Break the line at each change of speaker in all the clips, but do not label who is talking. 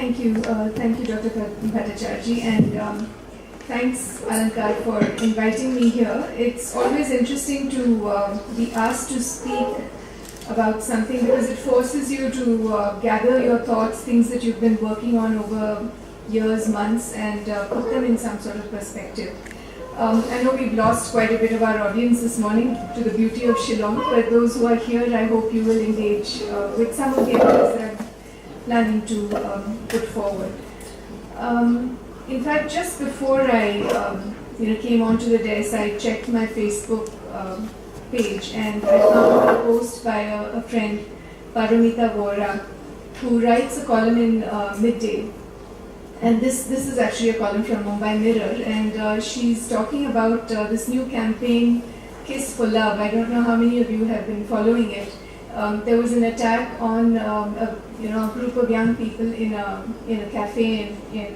Thank you, Dr. Bhattacharjee, and thanks, Alankar, for inviting me here. It's always interesting to be asked to speak about something because it forces you to gather your thoughts, things that you've been working on over years, months, and put them in some sort of perspective. I know we've lost quite a bit of our audience this morning to the beauty of Shillong, but those who are here, I hope you will engage with some of the ideas that I'm planning to put forward. In fact, just before I came onto the desk, I checked my Facebook page and I found a post by a friend, Paramita Vora, who writes a column in Midday. And this is actually a column from Mumbai Mirror, and she's talking about this new campaign, Kiss for Love. I don't know how many of you have been following it. There was an attack on a group of young people in a cafe in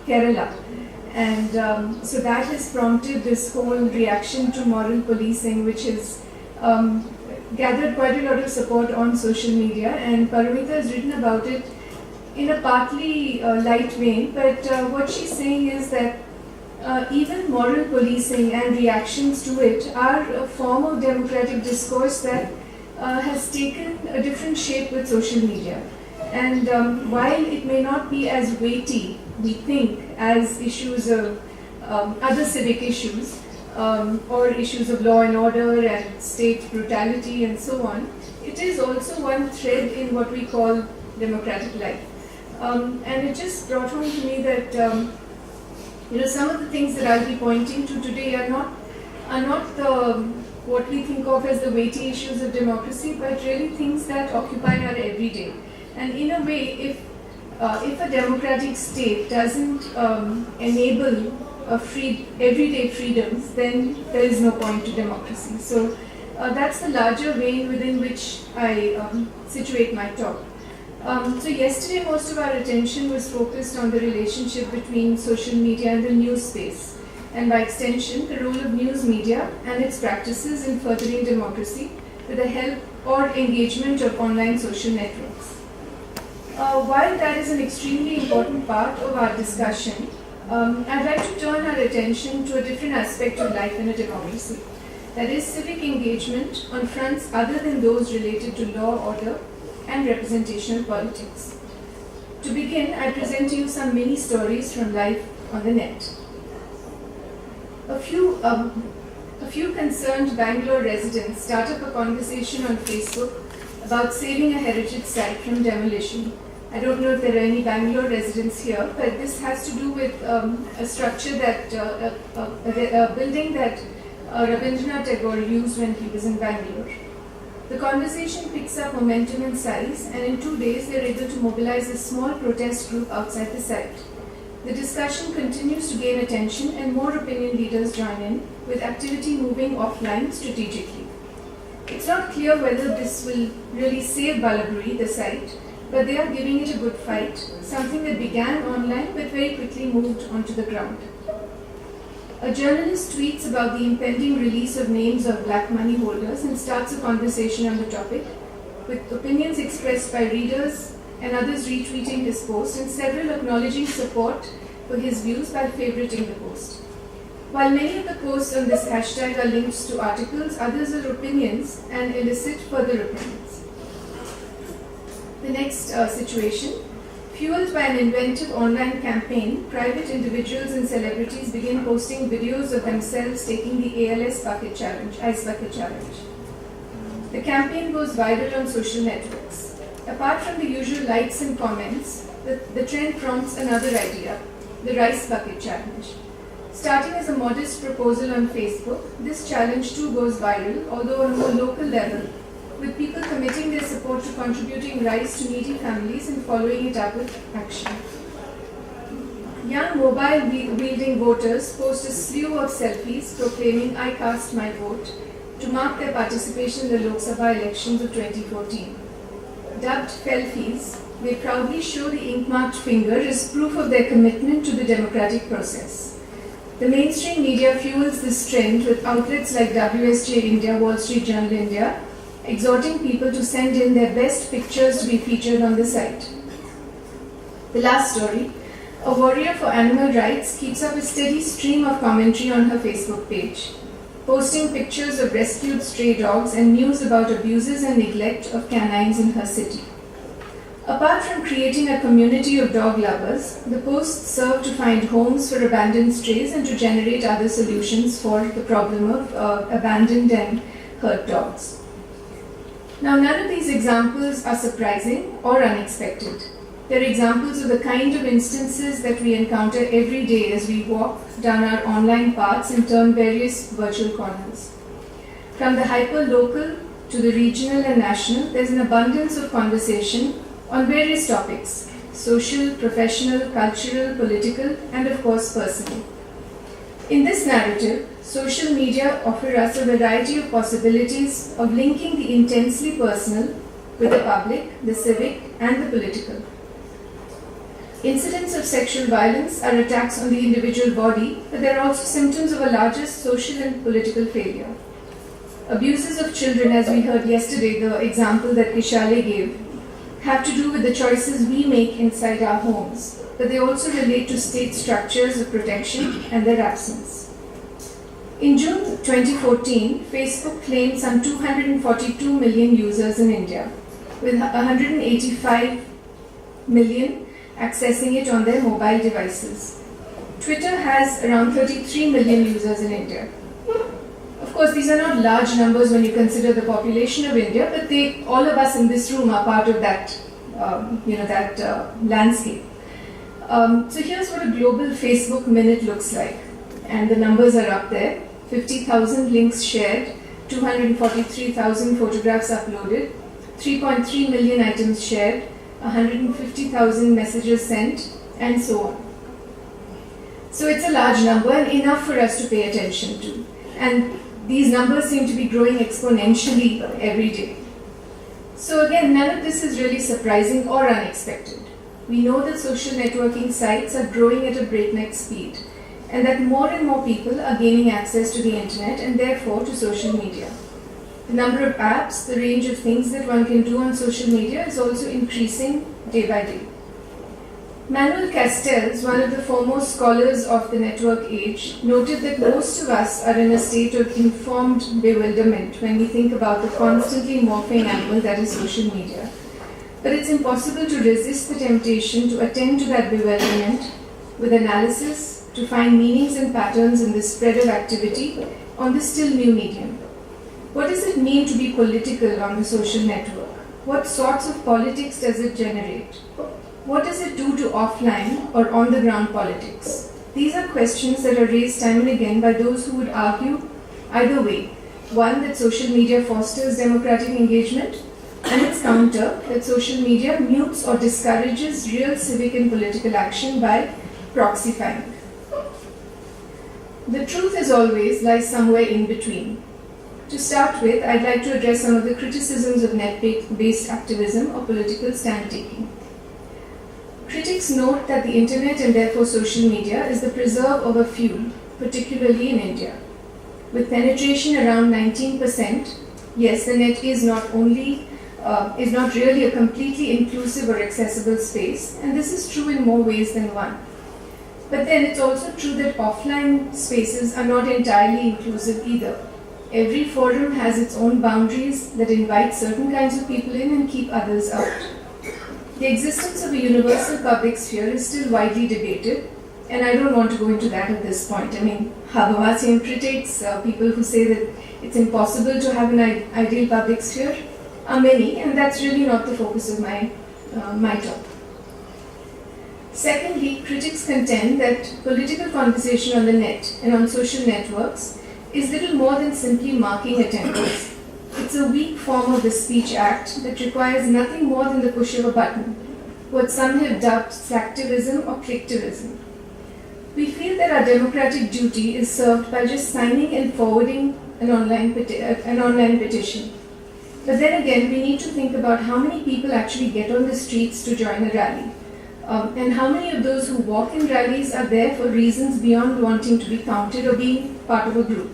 Kerala, and so that has prompted this whole reaction to moral policing, which has gathered quite a lot of support on social media. And Paramita has written about it in a partly light vein, but what she's saying is that even moral policing and reactions to it are a form of democratic discourse that has taken a different shape with social media. And while it may not be as weighty, we think, as issues of other civic issues or issues of law and order and state brutality and so on, it is also one thread in what we call democratic life. And it just brought home to me that some of the things that I'll be pointing to today are not the what we think of as the weighty issues of democracy, but really things that occupy our everyday. And in a way, if a democratic state doesn't enable everyday freedoms, then there is no point to democracy. So that's the larger vein within which I situate my talk. So yesterday, most of our attention was focused on the relationship between social media and the news space, and by extension, the role of news media and its practices in furthering democracy with the help or engagement of online social networks. While that is an extremely important part of our discussion, I'd like to turn our attention to a different aspect of life in a democracy, that is civic engagement on fronts other than those related to law, order, and representational politics. To begin, I present to you some mini stories from life on the net. A few concerned Bangalore residents start up a conversation on Facebook about saving a heritage site from demolition. I don't know if there are any Bangalore residents here, but this has to do with a structure that, a building that Rabindranath Tagore used when he was in Bangalore. The conversation picks up momentum and size, and in 2 days they are able to mobilize a small protest group outside the site. The discussion continues to gain attention and more opinion leaders join in, with activity moving offline strategically. It's not clear whether this will really save Balaburi, the site, but they are giving it a good fight, something that began online but very quickly moved onto the ground. A journalist tweets about the impending release of names of black money holders and starts a conversation on the topic, with opinions expressed by readers and others retweeting his post and several acknowledging support for his views by favoriting the post. While many of the posts on this hashtag are linked to articles, others are opinions and elicit further opinions. The next situation. Fueled by an inventive online campaign, private individuals and celebrities begin posting videos of themselves taking the ALS bucket challenge, ice bucket challenge. The campaign goes viral on social networks. Apart from the usual likes and comments, the trend prompts another idea, the rice bucket challenge. Starting as a modest proposal on Facebook, this challenge too goes viral, although on a more local level, with people committing their support to contributing rice to needy families and following it up with action. Young mobile-wielding voters post a slew of selfies proclaiming "I cast my vote" to mark their participation in the Lok Sabha elections of 2014. Dubbed Felfies, they proudly show the ink-marked finger as proof of their commitment to the democratic process. The mainstream media fuels this trend with outlets like WSJ India, Wall Street Journal India, exhorting people to send in their best pictures to be featured on the site. The last story, a warrior for animal rights keeps up a steady stream of commentary on her Facebook page, posting pictures of rescued stray dogs and news about abuses and neglect of canines in her city. Apart from creating a community of dog lovers, the posts serve to find homes for abandoned strays and to generate other solutions for the problem of abandoned and hurt dogs. Now, none of these examples are surprising or unexpected. They're examples of the kind of instances that we encounter every day as we walk down our online paths and turn various virtual corners. From the hyper-local to the regional and national, there's an abundance of conversation on various topics: social, professional, cultural, political, and of course personal. In this narrative, social media offer us a variety of possibilities of linking the intensely personal with the public, the civic, and the political. Incidents of sexual violence are attacks on the individual body, but they are also symptoms of a larger social and political failure. Abuses of children, as we heard yesterday, the example that Ishale gave, have to do with the choices we make inside our homes, but they also relate to state structures of protection and their absence. In June 2014, Facebook claimed some 242 million users in India, with 185 million accessing it on their mobile devices. Twitter has around 33 million users in India. Of course, these are not large numbers when you consider the population of India, but all of us in this room are part of that, landscape. So here's what a global Facebook minute looks like, and the numbers are up there: 50,000 links shared, 243,000 photographs uploaded, 3.3 million items shared, 150,000 messages sent, and so on. So it's a large number and enough for us to pay attention to. And these numbers seem to be growing exponentially every day. So again, none of this is really surprising or unexpected. We know that social networking sites are growing at a breakneck speed, and that more and more people are gaining access to the internet and therefore to social media. The number of apps, the range of things that one can do on social media is also increasing day by day. Manuel Castells, one of the foremost scholars of the network age, noted that most of us are in a state of informed bewilderment when we think about the constantly morphing animal that is social media. But it's impossible to resist the temptation to attend to that bewilderment with analysis, to find meanings and patterns in the spread of activity on this still new medium. What does it mean to be political on the social network? What sorts of politics does it generate? What does it do to offline or on-the-ground politics? These are questions that are raised time and again by those who would argue either way. One, that social media fosters democratic engagement, and its counter, that social media mutes or discourages real civic and political action by proxifying. The truth, as always, lies somewhere in between. To start with, I'd like to address some of the criticisms of net-based activism or political stand-taking. Critics note that the internet and therefore social media is the preserve of a few, particularly in India. With penetration around 19%, yes, the net is not really a completely inclusive or accessible space, and this is true in more ways than one. But then it's also true that offline spaces are not entirely inclusive either. Every forum has its own boundaries that invite certain kinds of people in and keep others out. The existence of a universal public sphere is still widely debated, and I don't want to go into that at this point. I mean, Habawasian critics, people who say that it's impossible to have an ideal public sphere, are many, and that's really not the focus of my talk. Secondly, critics contend that political conversation on the net and on social networks is little more than simply marking attendance. It's a weak form of the speech act that requires nothing more than the push of a button, what some have dubbed slacktivism or clicktivism. We feel that our democratic duty is served by just signing and forwarding an online petition. But then again, we need to think about how many people actually get on the streets to join a rally, and how many of those who walk in rallies are there for reasons beyond wanting to be counted or being part of a group.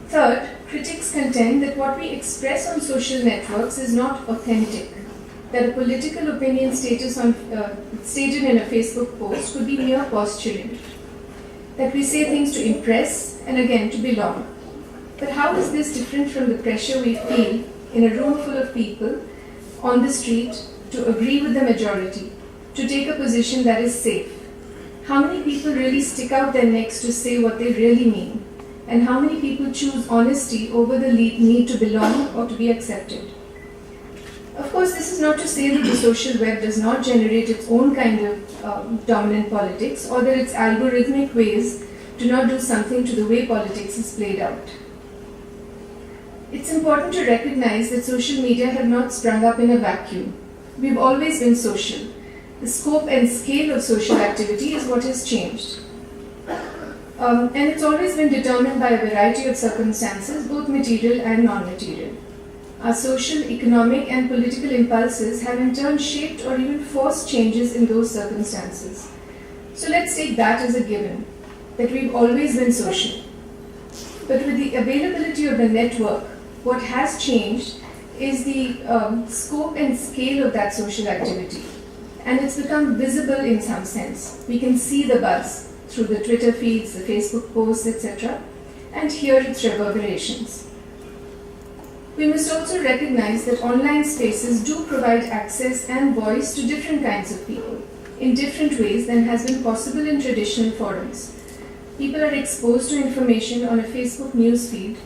Third, critics contend that what we express on social networks is not authentic. that a political opinion stated in a Facebook post could be mere posturing, that we say things to impress and again to belong. But how is this different from the pressure we feel in a room full of people on the street to agree with the majority, to take a position that is safe? How many people really stick out their necks to say what they really mean? And how many people choose honesty over the need to belong or to be accepted? Of course, this is not to say that the social web does not generate its own kind of dominant politics, or that its algorithmic ways do not do something to the way politics is played out. It's important to recognize that social media have not sprung up in a vacuum. We've always been social. The scope and scale of social activity is what has changed. And it's always been determined by a variety of circumstances, both material and non-material. Our social, economic, and political impulses have in turn shaped or even forced changes in those circumstances. So let's take that as a given, that we've always been social. But with the availability of the network, what has changed is the scope and scale of that social activity. And it's become visible in some sense. We can see the buzz through the Twitter feeds, the Facebook posts, etc., and hear its reverberations. We must also recognize that online spaces do provide access and voice to different kinds of people in different ways than has been possible in traditional forums. People are exposed to information on a Facebook newsfeed,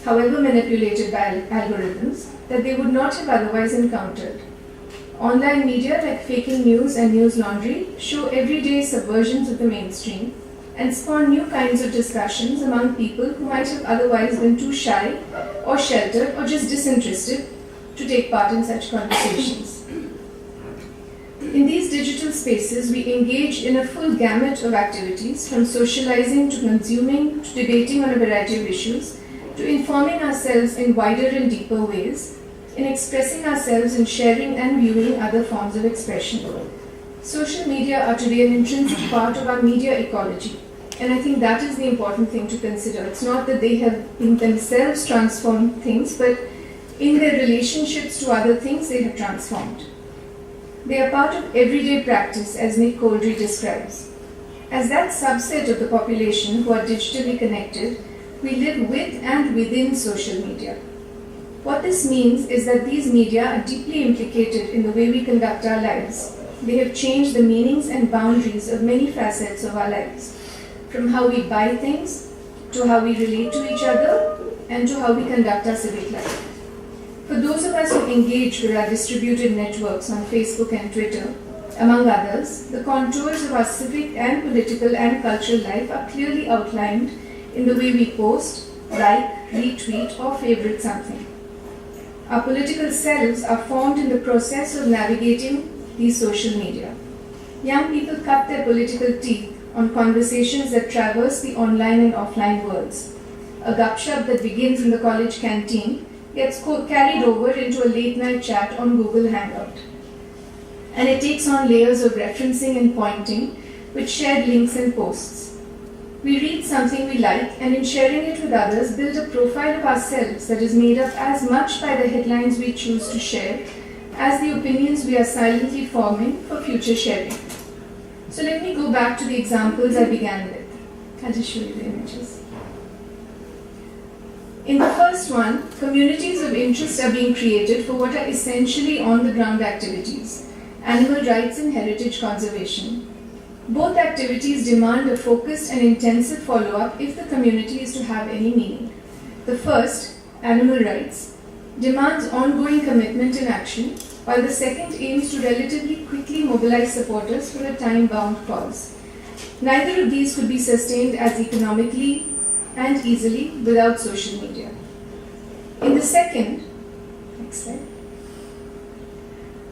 however manipulated by algorithms, that they would not have otherwise encountered. Online media like faking news and news laundry show everyday subversions of the mainstream and spawn new kinds of discussions among people who might have otherwise been too shy or sheltered or just disinterested to take part in such conversations. In these digital spaces, we engage in a full gamut of activities, from socializing to consuming to debating on a variety of issues, to informing ourselves in wider and deeper ways, in expressing ourselves and sharing and viewing other forms of expression. Social media are today an intrinsic part of our media ecology, and I think that is the important thing to consider. It's not that they have in themselves transformed things, but in their relationships to other things they have transformed. They are part of everyday practice, as Nick Coldry describes. As that subset of the population who are digitally connected, we live with and within social media. What this means is that these media are deeply implicated in the way we conduct our lives. They have changed the meanings and boundaries of many facets of our lives, from how we buy things, to how we relate to each other, and to how we conduct our civic life. For those of us who engage with our distributed networks on Facebook and Twitter, among others, the contours of our civic and political and cultural life are clearly outlined in the way we post, like, retweet, or favorite something. Our political selves are formed in the process of navigating these social media. Young people cut their political teeth on conversations that traverse the online and offline worlds. A gupshup that begins in the college canteen gets carried over into a late-night chat on Google Hangout. And it takes on layers of referencing and pointing with shared links and posts. We read something we like, and in sharing it with others, build a profile of ourselves that is made up as much by the headlines we choose to share as the opinions we are silently forming for future sharing. So let me go back to the examples I began with. I'll just show you the images. In the first one, communities of interest are being created for what are essentially on-the-ground activities: animal rights and heritage conservation. Both activities demand a focused and intensive follow-up if the community is to have any meaning. The first, animal rights, demands ongoing commitment and action, while the second aims to relatively quickly mobilize supporters for a time-bound cause. Neither of these could be sustained as economically and easily without social media. In the second, next slide,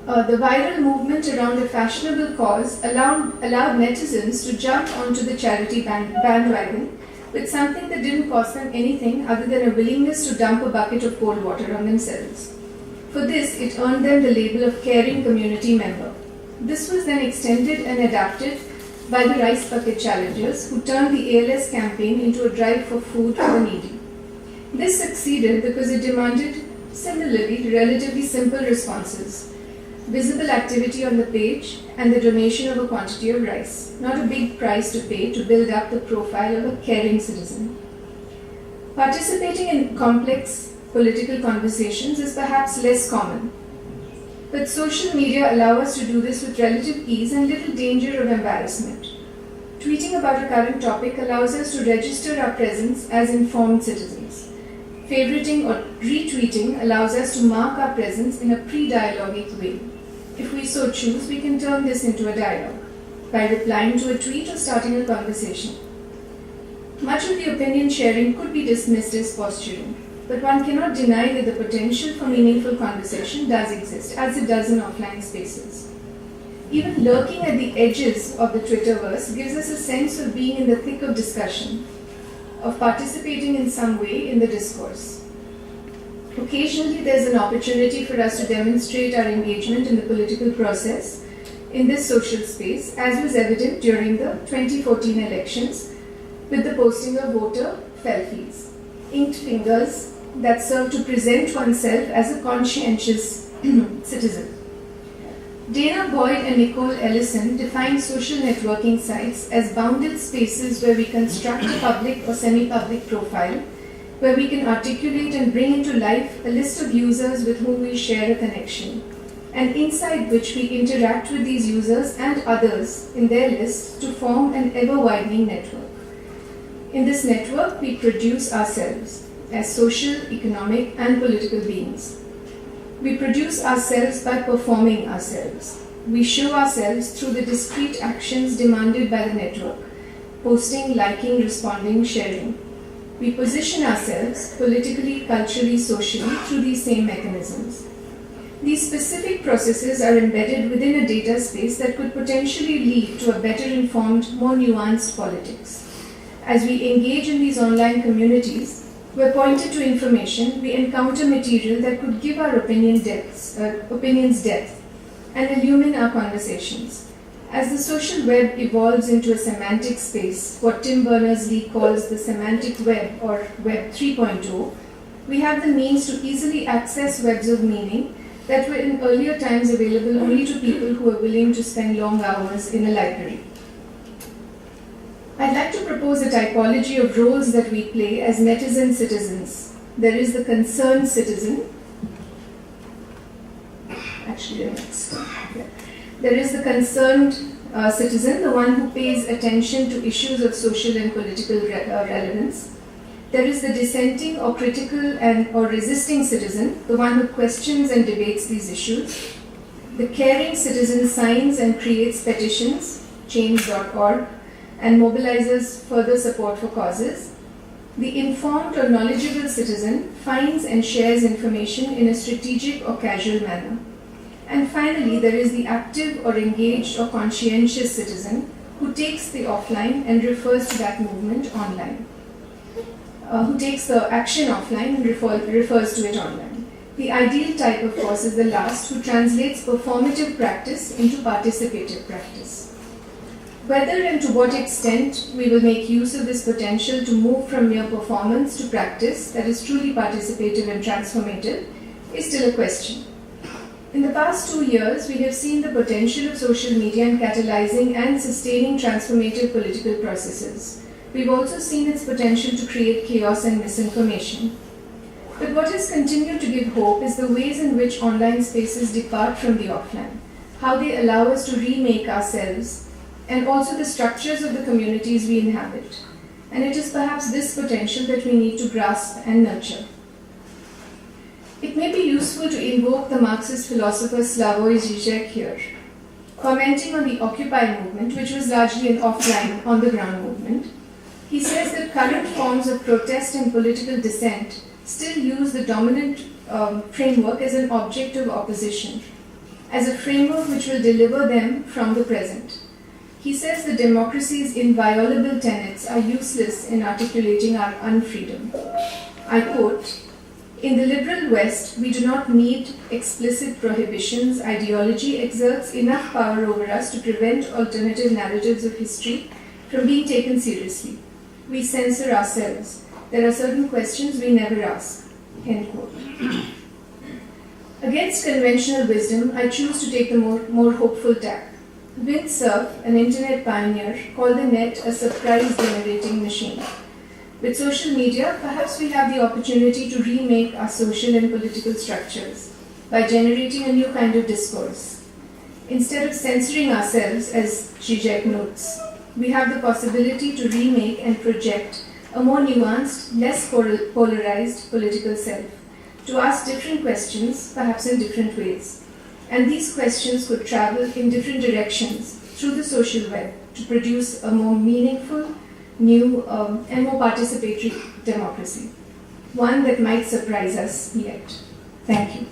the viral movement around a fashionable cause allowed netizens to jump onto the charity bandwagon with something that didn't cost them anything other than a willingness to dump a bucket of cold water on themselves. For this, it earned them the label of caring community member. This was then extended and adapted by the Rice Bucket Challengers, who turned the ALS campaign into a drive for food for the needy. This succeeded because it demanded, similarly, relatively simple responses. visible activity on the page, and the donation of a quantity of rice. Not a big price to pay to build up the profile of a caring citizen. Participating in complex political conversations is perhaps less common, but social media allow us to do this with relative ease and little danger of embarrassment. Tweeting about a current topic allows us to register our presence as informed citizens. Favoriting or retweeting allows us to mark our presence in a pre-dialogic way. If we so choose, we can turn this into a dialogue by replying to a tweet or starting a conversation. Much of the opinion sharing could be dismissed as posturing, but one cannot deny that the potential for meaningful conversation does exist, as it does in offline spaces. Even lurking at the edges of the Twitterverse gives us a sense of being in the thick of discussion, of participating in some way in the discourse. Occasionally, there's an opportunity for us to demonstrate our engagement in the political process in this social space, as was evident during the 2014 elections with the posting of voter selfies, inked fingers that serve to present oneself as a conscientious citizen. Dana Boyd and Nicole Ellison define social networking sites as bounded spaces where we construct a public or semi-public profile, where we can articulate and bring into life a list of users with whom we share a connection, and inside which we interact with these users and others in their lists to form an ever-widening network. In this network, we produce ourselves as social, economic, and political beings. We produce ourselves by performing ourselves. We show ourselves through the discrete actions demanded by the network: posting, liking, responding, sharing. We position ourselves politically, culturally, socially through these same mechanisms. These specific processes are embedded within a data space that could potentially lead to a better informed, more nuanced politics. As we engage in these online communities, we're pointed to information, we encounter material that could give our opinions depth and illumine our conversations. As the social web evolves into a semantic space, what Tim Berners-Lee calls the semantic web or Web 3.0, we have the means to easily access webs of meaning that were in earlier times available only to people who were willing to spend long hours in a library. I'd like to propose a typology of roles that we play as netizen citizens. There is the concerned citizen. Actually, the next one. Yeah. There is the concerned citizen, the one who pays attention to issues of social and political relevance. There is the dissenting or critical or resisting citizen, the one who questions and debates these issues. The caring citizen signs and creates petitions, change.org, and mobilizes further support for causes. The informed or knowledgeable citizen finds and shares information in a strategic or casual manner. And finally, there is the active or engaged or conscientious citizen who takes the offline and refers to that movement online. Who takes the action offline and refers to it online. The ideal type, of course, is the last, who translates performative practice into participative practice. Whether and to what extent we will make use of this potential to move from mere performance to practice that is truly participative and transformative is still a question. In the past 2 years, we have seen the potential of social media in catalyzing and sustaining transformative political processes. We've also seen its potential to create chaos and misinformation. But what has continued to give hope is the ways in which online spaces depart from the offline, how they allow us to remake ourselves, and also the structures of the communities we inhabit. And it is perhaps this potential that we need to grasp and nurture. It may be useful to invoke the Marxist philosopher Slavoj Žižek here. Commenting on the Occupy movement, which was largely an offline, on-the-ground movement, he says that current forms of protest and political dissent still use the dominant framework as an object of opposition, as a framework which will deliver them from the present. He says that democracy's inviolable tenets are useless in articulating our unfreedom. I quote, "In the liberal West, we do not need explicit prohibitions. Ideology exerts enough power over us to prevent alternative narratives of history from being taken seriously. We censor ourselves. There are certain questions we never ask." End quote. Against conventional wisdom, I choose to take the more hopeful tack. Vint Cerf, an internet pioneer, called the net a surprise-generating machine. With social media, perhaps we have the opportunity to remake our social and political structures by generating a new kind of discourse. Instead of censoring ourselves, as Zizek notes, we have the possibility to remake and project a more nuanced, less polarized political self, to ask different questions, perhaps in different ways. And these questions could travel in different directions through the social web to produce a more meaningful, new, and more participatory democracy. One that might surprise us yet. Thank you.